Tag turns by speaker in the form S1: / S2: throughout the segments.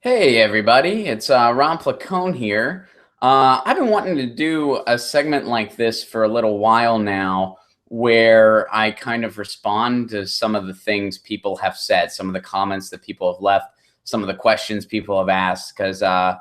S1: Hey everybody, it's Ron Placone here. I've been wanting to do a segment like this for a little while now where I kind of respond to some of the things people have said, some of the comments that people have left, some of the questions people have asked. Because, I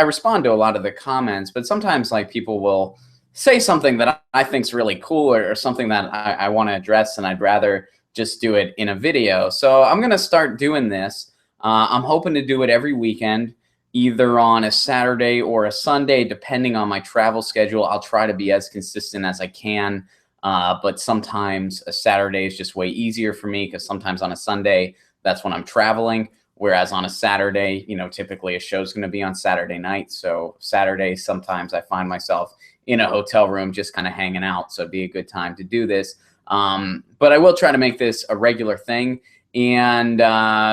S1: respond to a lot of the comments, but sometimes like people will say something that I think is really cool or something that I want to address, and I'd rather just do it in a video. So I'm going to start doing this. I'm hoping to do it every weekend, either on a Saturday or a Sunday, depending on my travel schedule. I'll try to be as consistent as I can, but sometimes a Saturday is just way easier for me because sometimes on a Sunday, that's when I'm traveling. Whereas on a Saturday, typically a show's going to be on Saturday night. So Saturday, sometimes I find myself in a hotel room just kind of hanging out. So it'd be a good time to do this. But I will try to make this a regular thing. And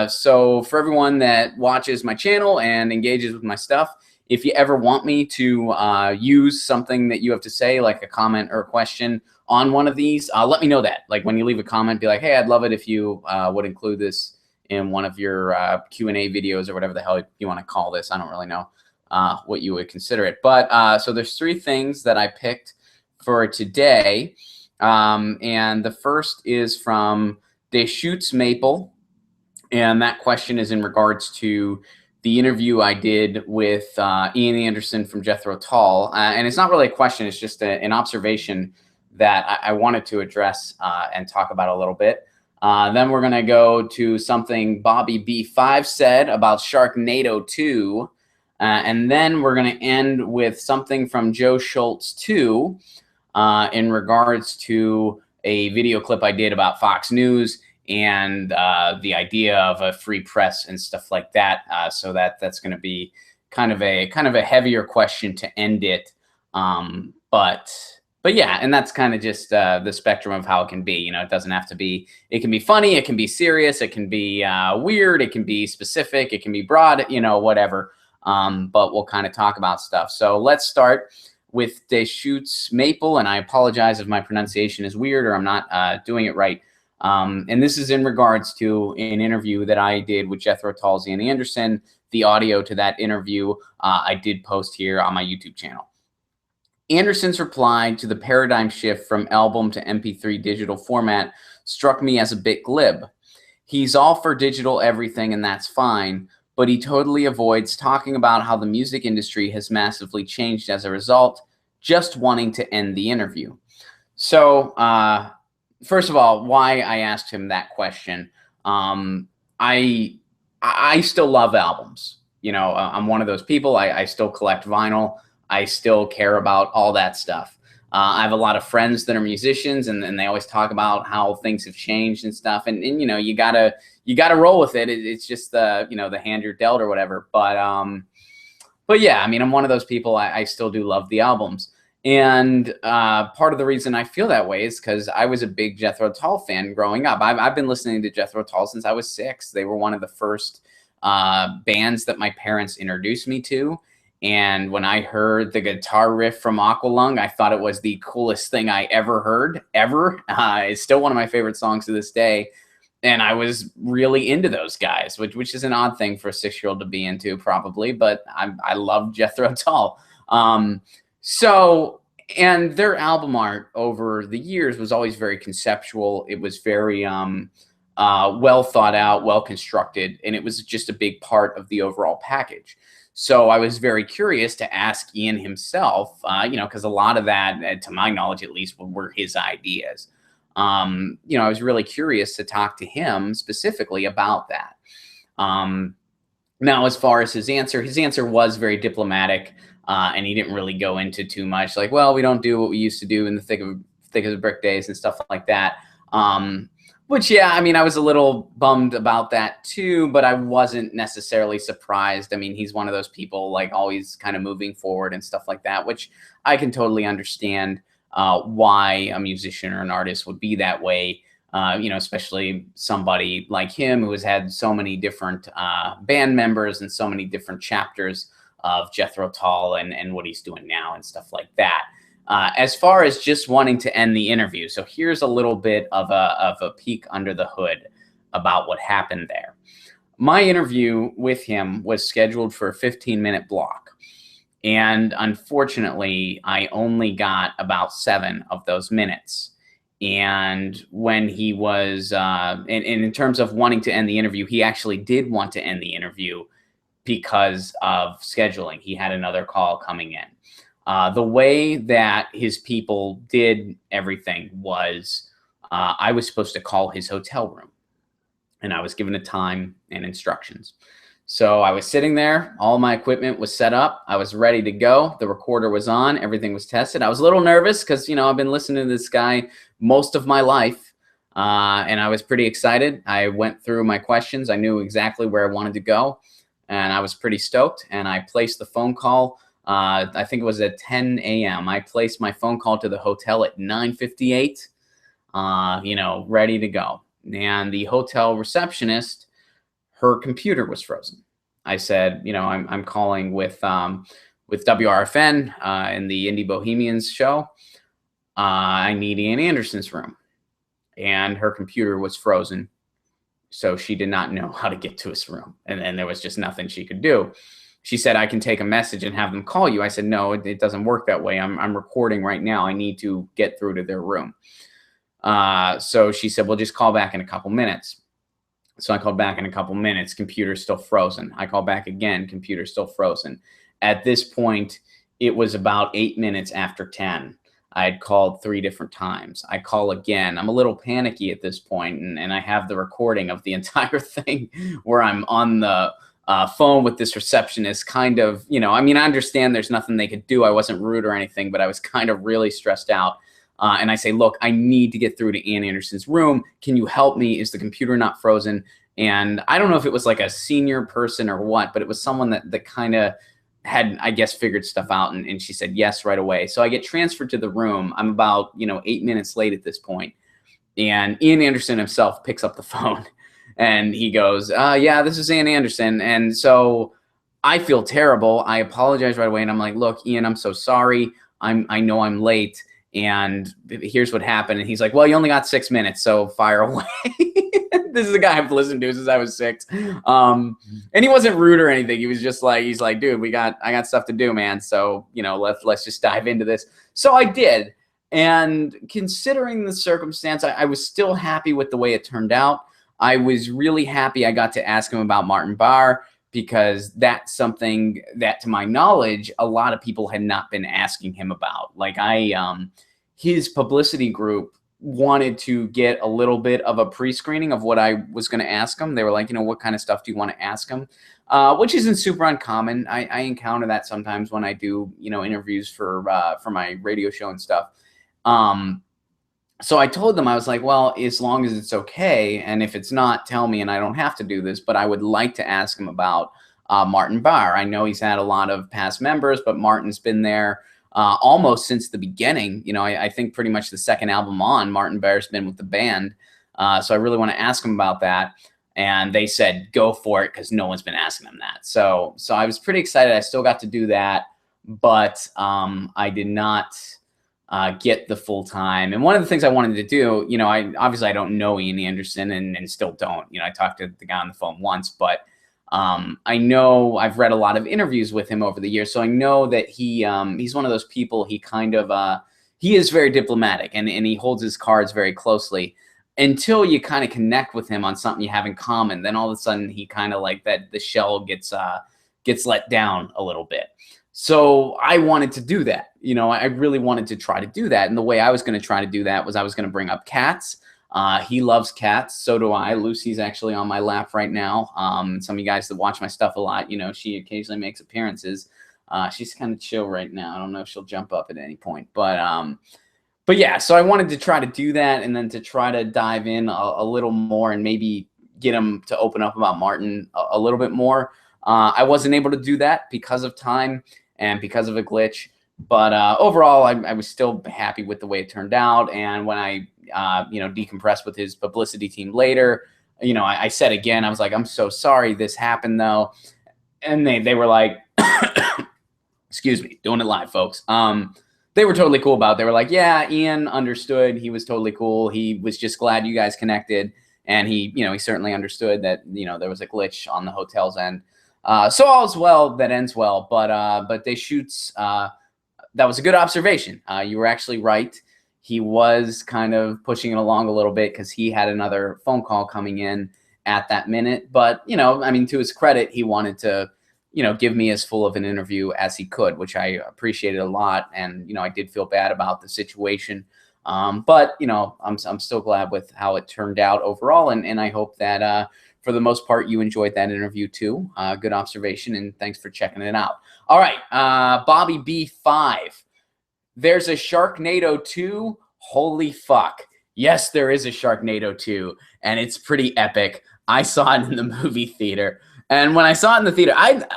S1: so for everyone that watches my channel and engages with my stuff, if you ever want me to use something that you have to say, like a comment or a question on one of these, let me know that. Like when you leave a comment, be like, hey, I'd love it if you would include this in one of your Q&A videos or whatever the hell you want to call this. I don't really know what you would consider it. But so there's three things that I picked for today. And the first is from Deschutes Maple, and that question is in regards to the interview I did with Ian Anderson from Jethro Tull. And it's not really a question, it's just an observation that I wanted to address and talk about a little bit. Then we're going to go to something Bobby B5 said about Sharknado 2. And then we're going to end with something from Joe Schultz 2 in regards to a video clip I did about Fox News and the idea of a free press and stuff like that. So that's going to be kind of a heavier question to end it. But yeah, and that's kind of just the spectrum of how it can be. It doesn't have to be. It can be funny. It can be serious. It can be weird. It can be specific. It can be broad. Whatever. But we'll kind of talk about stuff. So let's start with Deschutes Maple, and I apologize if my pronunciation is weird or I'm not doing it right. And this is in regards to an interview that I did with Jethro Tull's Ian Anderson. The audio to that interview I did post here on my YouTube channel. Anderson's reply to the paradigm shift from album to MP3 digital format struck me as a bit glib. He's all for digital everything, and that's fine, but he totally avoids talking about how the music industry has massively changed as a result, just wanting to end the interview. So, first of all, why I asked him that question. I still love albums. I'm one of those people. I still collect vinyl. I still care about all that stuff. I have a lot of friends that are musicians, and they always talk about how things have changed and stuff. And you gotta roll with it. It's just the hand you're dealt or whatever. But yeah, I'm one of those people. I still do love the albums. And part of the reason I feel that way is because I was a big Jethro Tull fan growing up. I've been listening to Jethro Tull since I was 6. They were one of the first bands that my parents introduced me to. And when I heard the guitar riff from Aqualung, I thought it was the coolest thing I ever heard, ever. It's still one of my favorite songs to this day. And I was really into those guys, which is an odd thing for a 6-year-old to be into, probably. But I love Jethro Tull. And their album art over the years was always very conceptual. It was very well thought out, well constructed, and it was just a big part of the overall package. So I was very curious to ask Ian himself, because a lot of that, to my knowledge at least, were his ideas. I was really curious to talk to him specifically about that. Now, as far as his answer was very diplomatic. And he didn't really go into too much, like, well, we don't do what we used to do in the thick of the brick days and stuff like that. Which, yeah, I was a little bummed about that too, but I wasn't necessarily surprised. He's one of those people, like, always kind of moving forward and stuff like that, which I can totally understand why a musician or an artist would be that way. Especially somebody like him who has had so many different band members and so many different chapters of Jethro Tull and what he's doing now and stuff like that. As far as just wanting to end the interview, so here's a little bit of a peek under the hood about what happened there. My interview with him was scheduled for a 15-minute block. And unfortunately, I only got about 7 of those minutes. And when he was, and in terms of wanting to end the interview, he actually did want to end the interview because of scheduling. He had another call coming in. The way that his people did everything was I was supposed to call his hotel room, and I was given a time and instructions. So I was sitting there, all my equipment was set up, I was ready to go, the recorder was on, everything was tested. I was a little nervous because, I've been listening to this guy most of my life, and I was pretty excited. I went through my questions, I knew exactly where I wanted to go, and I was pretty stoked, and I placed the phone call. I think it was at 10 a.m. I placed my phone call to the hotel at 9:58, ready to go. And the hotel receptionist, her computer was frozen. I said, I'm calling with WRFN in the Indie Bohemians show. I need Ian Anderson's room. And her computer was frozen. So she did not know how to get to his room. And there was just nothing she could do. She said, I can take a message and have them call you. I said, no, it doesn't work that way. I'm recording right now. I need to get through to their room. So she said, well, just call back in a couple minutes. So I called back in a couple minutes, computer still frozen. I called back again, computer still frozen. At this point, it was about 8 minutes after 10. I had called 3 different times. I call again. I'm a little panicky at this point, and I have the recording of the entire thing where I'm on the phone with this receptionist kind of, I understand there's nothing they could do. I wasn't rude or anything, but I was kind of really stressed out. And I say, look, I need to get through to Ian Anderson's room. Can you help me? Is the computer not frozen? And I don't know if it was like a senior person or what, but it was someone that kind of had, I guess, figured stuff out. And she said yes right away. So I get transferred to the room. I'm about, 8 minutes late at this point. And Ian Anderson himself picks up the phone and he goes, yeah, this is Ian Anderson. And so I feel terrible. I apologize right away. And I'm like, look, Ian, I'm so sorry. I know I'm late. And here's what happened. And he's like, well, you only got 6 minutes, so fire away. This is a guy I've listened to since I was 6. And he wasn't rude or anything. He was just like, he's like, dude, I got stuff to do, man. So, let's just dive into this. So I did. And considering the circumstance, I was still happy with the way it turned out. I was really happy I got to ask him about Martin Barr, because that's something that, to my knowledge, a lot of people had not been asking him about. Like his publicity group wanted to get a little bit of a pre-screening of what I was going to ask him. They were like, what kind of stuff do you want to ask him? Which isn't super uncommon. I encounter that sometimes when I do, interviews for my radio show and stuff. So I told them, I was like, well, as long as it's okay, and if it's not, tell me and I don't have to do this, but I would like to ask him about Martin Barr. I know he's had a lot of past members, but Martin's been there almost since the beginning. I think pretty much the second album on, Martin Barr's been with the band. So I really want to ask him about that. And they said, go for it, because no one's been asking him that. So I was pretty excited. I still got to do that, but I did not get the full time. And one of the things I wanted to do, I don't know Ian Anderson and still don't. I talked to the guy on the phone once, but I know I've read a lot of interviews with him over the years, so I know that he's one of those people. He kind of he is very diplomatic and he holds his cards very closely until you kind of connect with him on something you have in common. Then all of a sudden he kind of like that the shell gets let down a little bit. So I wanted to do that. I really wanted to try to do that. And the way I was going to try to do that was I was going to bring up cats. He loves cats. So do I. Lucy's actually on my lap right now. Some of you guys that watch my stuff a lot, she occasionally makes appearances. She's kind of chill right now. I don't know if she'll jump up at any point. But yeah, so I wanted to try to do that and then to try to dive in a little more and maybe get him to open up about Martin a little bit more. I wasn't able to do that because of time and because of a glitch. But overall, I was still happy with the way it turned out. And when I, decompressed with his publicity team later, I said again, I was like, I'm so sorry this happened, though. And they were like, excuse me, doing it live, folks. They were totally cool about it. They were like, yeah, Ian understood. He was totally cool. He was just glad you guys connected. and he certainly understood that there was a glitch on the hotel's end. So all's well that ends well, but they shoots. That was a good observation. You were actually right. He was kind of pushing it along a little bit because he had another phone call coming in at that minute. But, I mean, to his credit, he wanted to, give me as full of an interview as he could, which I appreciated a lot. And, I did feel bad about the situation. But, I'm still glad with how it turned out overall. And I hope that for the most part, you enjoyed that interview too. Good observation, and thanks for checking it out. All right, Bobby B5. There's a Sharknado 2. Holy fuck. Yes, there is a Sharknado 2, and it's pretty epic. I saw it in the movie theater. And when I saw it in the theater,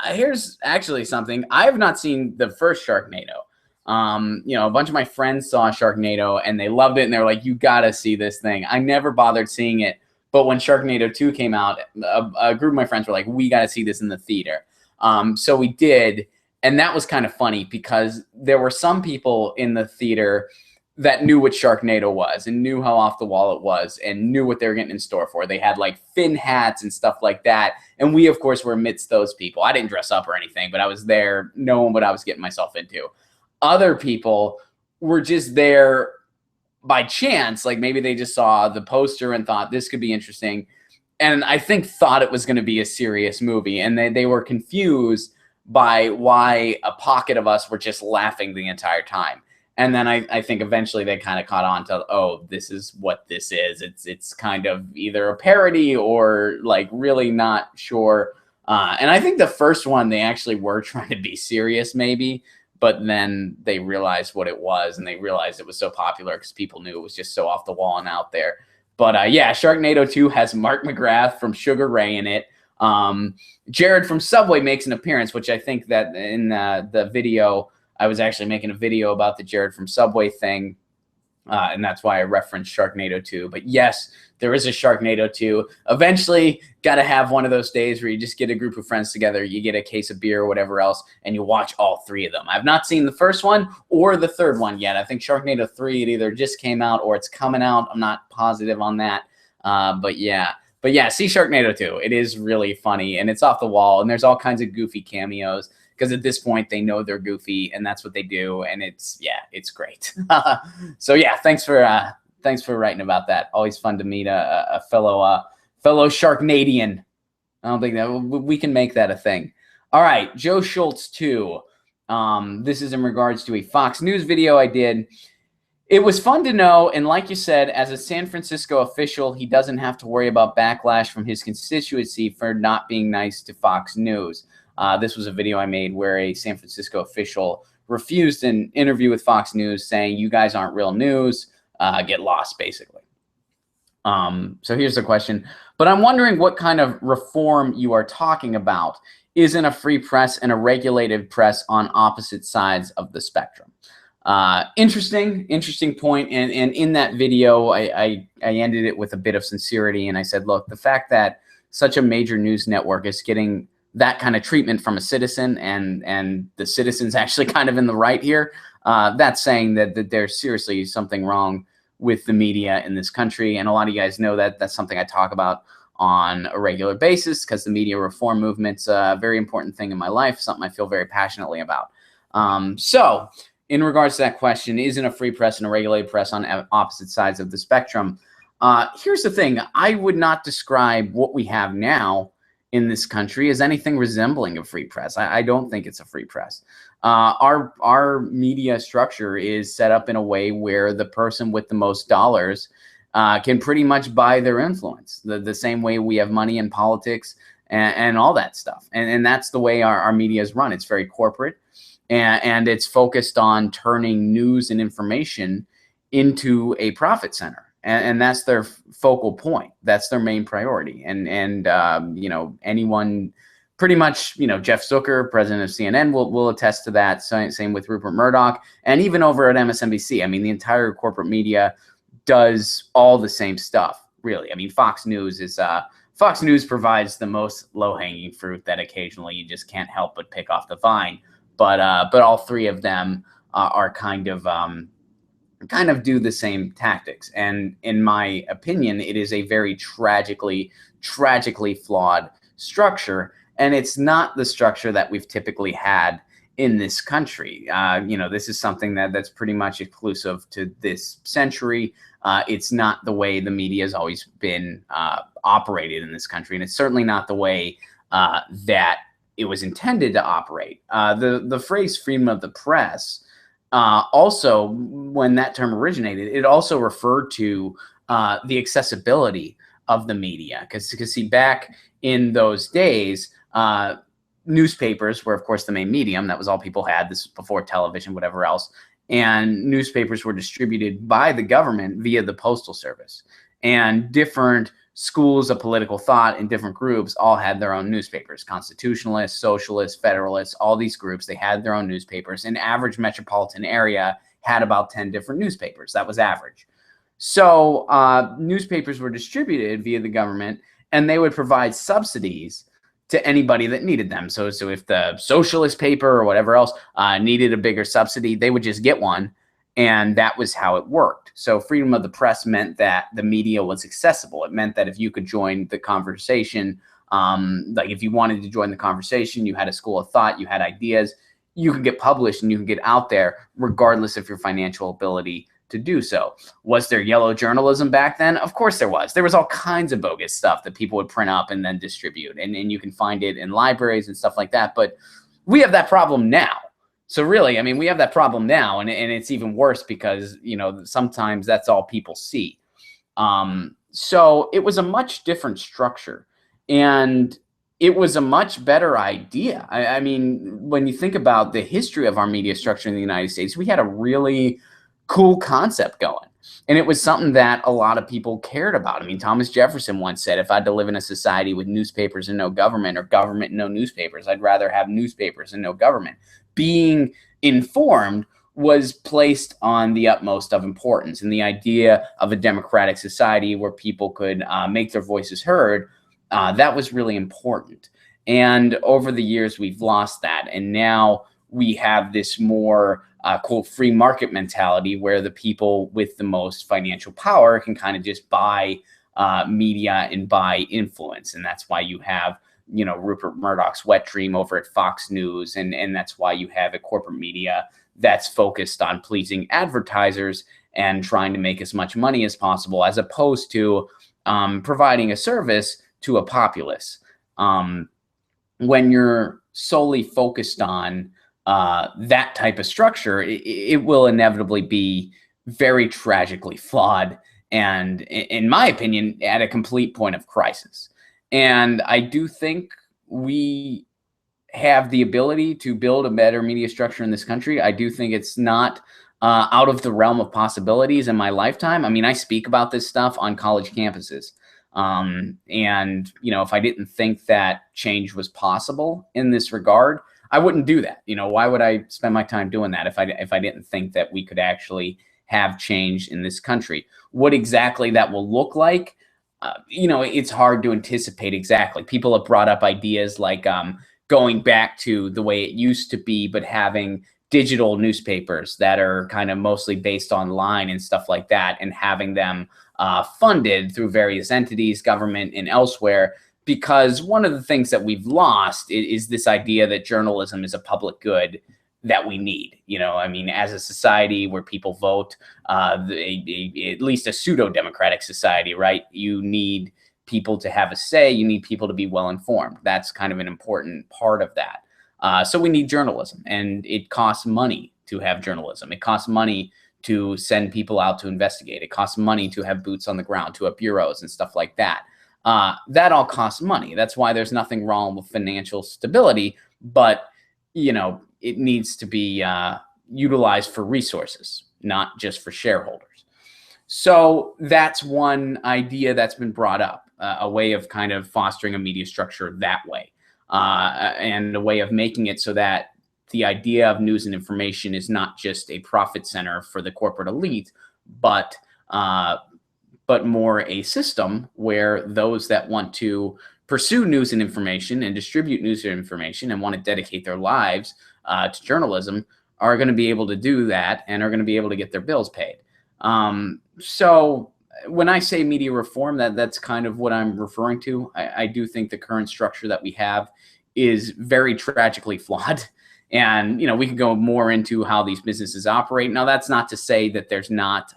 S1: here's actually something. I have not seen the first Sharknado. A bunch of my friends saw Sharknado, and they loved it, and they were like, you got to see this thing. I never bothered seeing it. But when Sharknado 2 came out, a group of my friends were like, we got to see this in the theater. So we did. And that was kind of funny because there were some people in the theater that knew what Sharknado was and knew how off the wall it was and knew what they were getting in store for. They had like fin hats and stuff like that. And we, of course, were amidst those people. I didn't dress up or anything, but I was there knowing what I was getting myself into. Other people were just there by chance. Like maybe they just saw the poster and thought this could be interesting. And I think thought it was going to be a serious movie. And they were confused by why a pocket of us were just laughing the entire time. And then I think eventually they kind of caught on to, oh, this is what this is. It's kind of either a parody or like really not sure. And I think the first one, they actually were trying to be serious maybe, but then they realized what it was, and they realized it was so popular because people knew it was just so off the wall and out there. But yeah, Sharknado 2 has Mark McGrath from Sugar Ray in it. Jared from Subway makes an appearance, which I think that in the video, I was actually making a video about the Jared from Subway thing. And that's why I referenced Sharknado 2. But yes, there is a Sharknado 2. Eventually, got to have one of those days where you just get a group of friends together, you get a case of beer or whatever else, and you watch all three of them. I've not seen the first one or the third one yet. I think Sharknado 3, it either just came out or it's coming out. I'm not positive on that. But yeah, see Sharknado 2. It is really funny, and it's off the wall, and there's all kinds of goofy cameos. Because at this point, they know they're goofy, and that's what they do, and it's great. So yeah, thanks for writing about that. Always fun to meet a fellow Sharknadian. I don't think that we can make that a thing. All right, Joe Schultz 2. This is in regards to a Fox News video I did. It was fun to know, and like you said, as a San Francisco official, he doesn't have to worry about backlash from his constituency for not being nice to Fox News. This was a video I made where a San Francisco official refused an interview with Fox News saying, you guys aren't real news, get lost, basically. So here's the question. But I'm wondering what kind of reform you are talking about. Isn't a free press and a regulated press on opposite sides of the spectrum? Interesting point. And in that video, I ended it with a bit of sincerity. And I said, look, the fact that such a major news network is getting that kind of treatment from a citizen, and the citizen's actually kind of in the right here, that's saying that there's seriously something wrong with the media in this country. And a lot of you guys know that that's something I talk about on a regular basis because the media reform movement's a very important thing in my life, something I feel very passionately about. So in regards to that question, isn't a free press and a regulated press on opposite sides of the spectrum? Here's the thing. I would not describe what we have now in this country as anything resembling a free press. I don't think it's a free press. Our media structure is set up in a way where the person with the most dollars can pretty much buy their influence, the same way we have money in politics and all that stuff. And that's the way our media is run. It's very corporate, and it's focused on turning news and information into a profit center. And that's their focal point. That's their main priority. And anyone, pretty much, Jeff Zucker, president of CNN, will attest to that. Same with Rupert Murdoch, and even over at MSNBC. I mean, the entire corporate media does all the same stuff, really. I mean, Fox News provides the most low-hanging fruit that occasionally you just can't help but pick off the vine. But all three of them are kind of kind of do the same tactics. And in my opinion, it is a very tragically flawed structure. And it's not the structure that we've typically had in this country. This is something that's pretty much exclusive to this century. It's not the way the media has always been operated in this country. And it's certainly not the way that it was intended to operate. The phrase freedom of the press, also, when that term originated, it also referred to the accessibility of the media. Because see, back in those days, newspapers were, of course, the main medium. That was all people had. This was before television, whatever else. And newspapers were distributed by the government via the postal service. And different schools of political thought and different groups all had their own newspapers. Constitutionalists, socialists, federalists, all these groups, they had their own newspapers. An average metropolitan area had about 10 different newspapers. That was average. So newspapers were distributed via the government, and they would provide subsidies to anybody that needed them. So if the socialist paper or whatever else needed a bigger subsidy, they would just get one. And that was how it worked. So freedom of the press meant that the media was accessible. It meant that if you could join the conversation, like if you wanted to join the conversation, you had a school of thought, you had ideas, you could get published and you could get out there regardless of your financial ability to do so. Was there yellow journalism back then? Of course there was. There was all kinds of bogus stuff that people would print up and then distribute. And you can find it in libraries and stuff like that. But we have that problem now. So really, I mean, we have that problem now, and it's even worse because, sometimes that's all people see. So it was a much different structure, and it was a much better idea. I mean, when you think about the history of our media structure in the United States, we had a really cool concept going. And it was something that a lot of people cared about. I mean, Thomas Jefferson once said, if I had to live in a society with newspapers and no government, or government and no newspapers, I'd rather have newspapers and no government. Being informed was placed on the utmost of importance. And the idea of a democratic society where people could make their voices heard, that was really important. And over the years, we've lost that. And now we have this more quote, free market mentality where the people with the most financial power can kind of just buy media and buy influence. And that's why you have, Rupert Murdoch's wet dream over at Fox News. And that's why you have a corporate media that's focused on pleasing advertisers and trying to make as much money as possible, as opposed to providing a service to a populace. When you're solely focused on that type of structure, it will inevitably be very tragically flawed and, in my opinion, at a complete point of crisis. And I do think we have the ability to build a better media structure in this country. I do think it's not out of the realm of possibilities in my lifetime. I mean, I speak about this stuff on college campuses. And, if I didn't think that change was possible in this regard, I wouldn't do that. Why would I spend my time doing that if I didn't think that we could actually have change in this country? What exactly that will look like, it's hard to anticipate exactly. People have brought up ideas like going back to the way it used to be, but having digital newspapers that are kind of mostly based online and stuff like that, and having them funded through various entities, government and elsewhere. Because one of the things that we've lost is this idea that journalism is a public good that we need. As a society where people vote, at least a pseudo-democratic society, right? You need people to have a say. You need people to be well-informed. That's kind of an important part of that. So we need journalism, and it costs money to have journalism. It costs money to send people out to investigate. It costs money to have boots on the ground, to have bureaus and stuff like that. That all costs money. That's why there's nothing wrong with financial stability, but it needs to be utilized for resources, not just for shareholders. So that's one idea that's been brought up, a way of kind of fostering a media structure that way, and a way of making it so that the idea of news and information is not just a profit center for the corporate elite, but more a system where those that want to pursue news and information and distribute news and information and want to dedicate their lives to journalism are going to be able to do that and are going to be able to get their bills paid. So when I say media reform, that's kind of what I'm referring to. I do think the current structure that we have is very tragically flawed. And we could go more into how these businesses operate. Now, that's not to say that there's not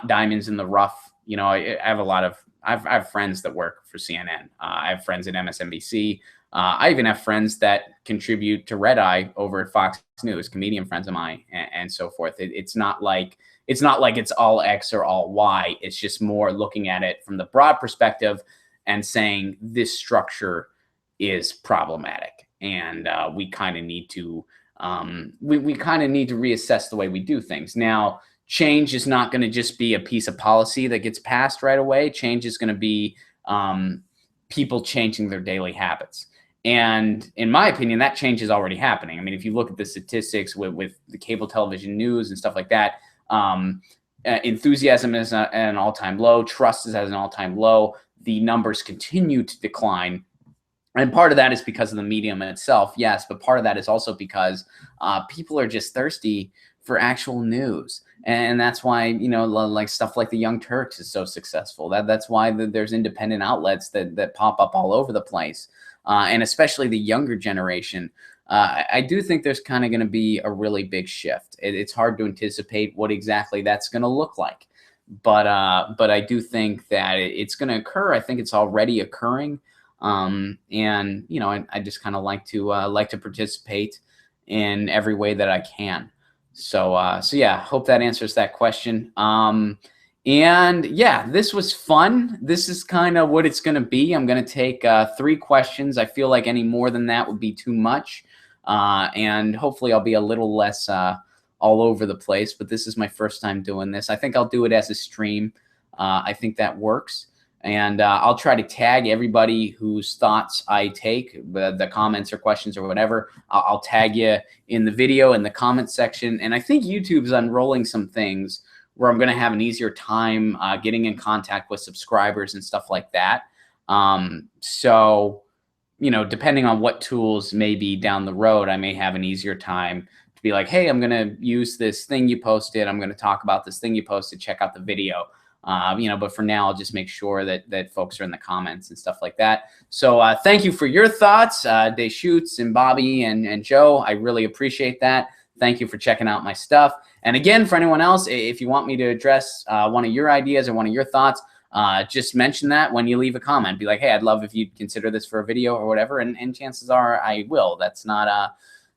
S1: diamonds in the rough. I have a lot of I have friends that work for CNN. I have friends at MSNBC. I even have friends that contribute to Red Eye over at Fox News, comedian friends of mine, and so forth. It's not like it's all X or all Y. It's just more looking at it from the broad perspective and saying this structure is problematic, and we kind of need to we kind of need to reassess the way we do things. Now, change is not going to just be a piece of policy that gets passed right away. Change is going to be people changing their daily habits. And in my opinion, that change is already happening. I mean, if you look at the statistics with the cable television news and stuff like that, enthusiasm is at an all-time low. Trust is at an all-time low. The numbers continue to decline. And part of that is because of the medium itself, yes, but part of that is also because people are just thirsty for actual news. And that's why, like stuff like the Young Turks is so successful. That's why there's independent outlets that pop up all over the place. And especially the younger generation. I do think there's kind of going to be a really big shift. It's hard to anticipate what exactly that's going to look like. But I do think that it's going to occur. I think it's already occurring. And I just kind of like to participate in every way that I can. So yeah, hope that answers that question. And yeah, this was fun. This is kind of what it's going to be. I'm going to take 3 questions. I feel like any more than that would be too much. And hopefully I'll be a little less all over the place, but this is my first time doing this. I think I'll do it as a stream. I think that works. And I'll try to tag everybody whose thoughts I take, the comments or questions or whatever. I'll tag you in the video in the comment section. And I think YouTube's unrolling some things where I'm going to have an easier time getting in contact with subscribers and stuff like that. So, depending on what tools may be down the road, I may have an easier time to be like, hey, I'm going to use this thing you posted. I'm going to talk about this thing you posted. Check out the video. But for now, I'll just make sure that folks are in the comments and stuff like that. So thank you for your thoughts, Deschutes and Bobby and Joe. I really appreciate that. Thank you for checking out my stuff. And again, for anyone else, if you want me to address one of your ideas or one of your thoughts, just mention that when you leave a comment. Be like, hey, I'd love if you'd consider this for a video or whatever. And chances are I will. That's not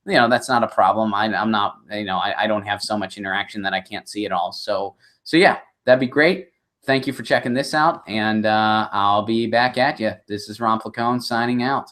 S1: a problem. I'm not, I don't have so much interaction that I can't see it all. So yeah, that'd be great. Thank you for checking this out, and I'll be back at you. This is Ron Placone signing out.